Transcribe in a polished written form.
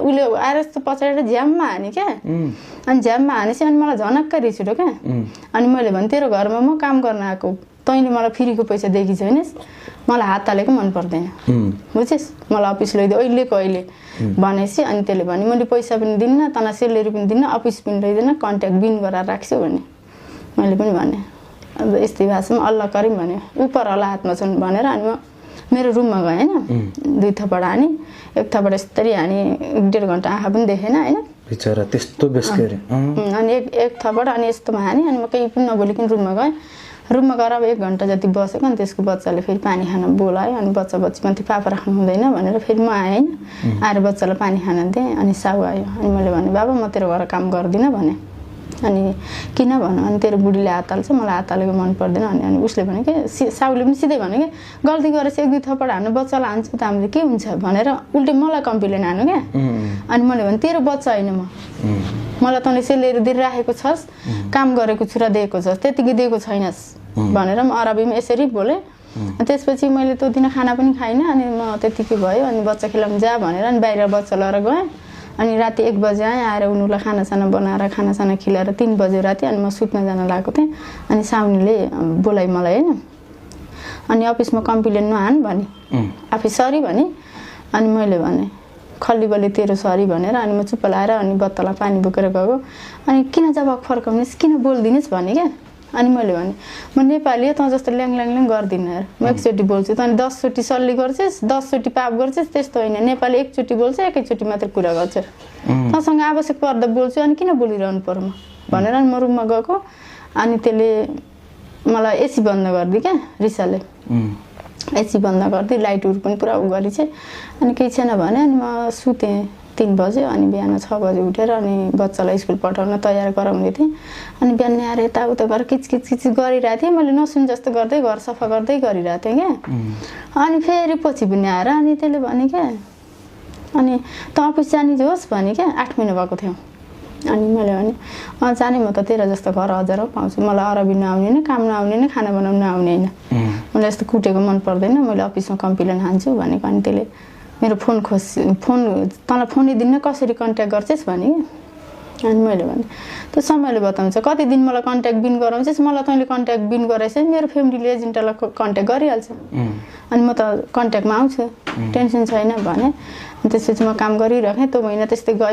उसले आएर यस्तो पछाडि झ्याममा हाने क्या अनि झ्याममा हानेपछि अनि मलाई झनक्क रिस उठ्यो क्या अनि मैले भने तेरो घरमा म काम गर्न आएको तैँले मलाई फ्रीको पैसा दिएकी छैनस् मलाई हात हालेको मन पर्दैन बुझिस् मलाई अफिस लैदियो अहिलेको अहिले भनेपछि अनि त्यसले भने मैले पैसा पनि दिन्न तँलाई सेलेरी पनि दिन्न अफिस पनि लैदिनँ कन्ट्याक्ट बिन गराएर राख्छु भने मैले पनि भने अब यस्तै भाषामा अल्लाह करिम भने उपर अल्लाह हातमा छन् भनेर अनि म मेरो रुममा गएँ होइन 2 थप्पड हानी 1 थप्पड यस्तरी हानी 1.5 घन्टा आँखा पनि देखेन होइन बिचरा त्यस्तो बेस्करी अनि एक थप्पड अनि यस्तोमा हानी अनि म केही पनि नबोलिकन रुममा गएँ रुममा गएर अब 1 घन्टा जति बसेको अनि त्यसको बच्चाले फेरि पानी खान बोलायो अनि बच्ची माथि पापा राख्नु हुँदैन भनेर फेरि म आएँ होइन आएर बच्चालाई पानी खान दिएँ अनि साउ आयो अनि मैले भने बाबा म तेरो घर काम गर्दिनँ भने अनि किन भन्नु अनि तेरो बुढीले हात हाल्छ मलाई हात हालेको मन पर्दैन अनि उसले भने कि साउले पनि सिधै भने कि गल्ती गरेपछि 1-2 थप्पड हान्नु बच्चालाई हान्छ त हामीले के हुन्छ भनेर उल्टे मलाई कम्प्लेन हान्नु क्या अनि मैले भने तेरो बच्चा होइन मलाई तँले सेलेरी दिइराखेको छस् काम गरेको छुरा दिएको छस् त्यतिकै दिएको छैनस् भनेर म अरबीमा यसरी बोलेँ त्यसपछि मैले त्यो दिन खाना पनि खाइनँ अनि म त्यतिकै भयो अनि बच्चा खेलाउन जा भनेर अनि बाहिर बच्चा लिएर गएँ अनि राति 1 बजे आएँ आएर उनीलाई खानासाना बनाएर खानासाना खिलाएर 3 बजे राति अनि म सुत्न जान लागेको थिएँ अनि साउनीले बोलाइ मलाई होइन अनि अफिसमा कम्प्लेन नहान भने आफै सरी भने अनि मैले भने खल्लीबल्ली तेरो सरी भनेर अनि म चुप्प लाएर अनि बत्तलाई पानी बोकेर गएको अनि किन जवाफ फर्काउनेस् किन बोल्दिनस् भने क्या अनि मैले भने म नेपाली हो तँ जस्तो ल्याङ गर्दिनँ यार म एकचोटि बोल्छु तँ 10 चोटि सल्ली गर्छस् 10 चोटि पाप गर्छस् त्यस्तो होइन नेपाली एकचोटि बोल्छ एकैचोटि मात्र कुरा गर्छ तँसँग आवश्यक पर्दा बोल्छु अनि किन बोलिरहनु पर्यो म भनेर अनि म रुममा गएको अनि त्यसले मलाई एसी बन्द गरिदियो क्या रिसाले एसी बन्द गरिदियो लाइटहरू पनि पुरा उ गरी चाहिँ अनि केही छैन भने अनि म सुतेँ 3 बजे अनि बिहान 6 बजे उठेर अनि बच्चालाई स्कुल पठाउन तयार गराउँदै थिएँ अनि बिहान आएर यताउता गरेर किचकिच गरिरहेको थिएँ मैले नसुन जस्तो गर्दै घर सफा गर्दै गरिरहेको थिएँ क्या अनि फेरि पछि पनि आएर अनि त्यसले भने क्या अनि त अफिस जाने होस् भने क्या 8 महिना भएको थियो अनि मैले भने जाने म त तेरो जस्तो घर हजारौँ पाउँछु मलाई अरबी नआउने नै काम नआउने नै खाना बनाउनु नआउने होइन मलाई यस्तो कुटेको मन पर्दैन मैले अफिसमा कम्प्लेन हान्छु भनेको अनि त्यसले मेरो फोन तँलाई फोनै दिन्न कसरी कन्ट्याक्ट गर्छस् भने अनि मैले भने त्यो समयले बताउँछ कति दिन मलाई कन्ट्याक्ट बिन गराउँछस् मलाई तैँले कन्ट्याक्ट बिन गराएछ मेरो फ्यामिलीले एजेन्टलाई कन्ट्याक्ट गरिहाल्छ अनि म त कन्ट्याक्टमा आउँछु टेन्सन छैन भने त्यसपछि म काम गरिराखेँ त्यो महिना त्यस्तै गयो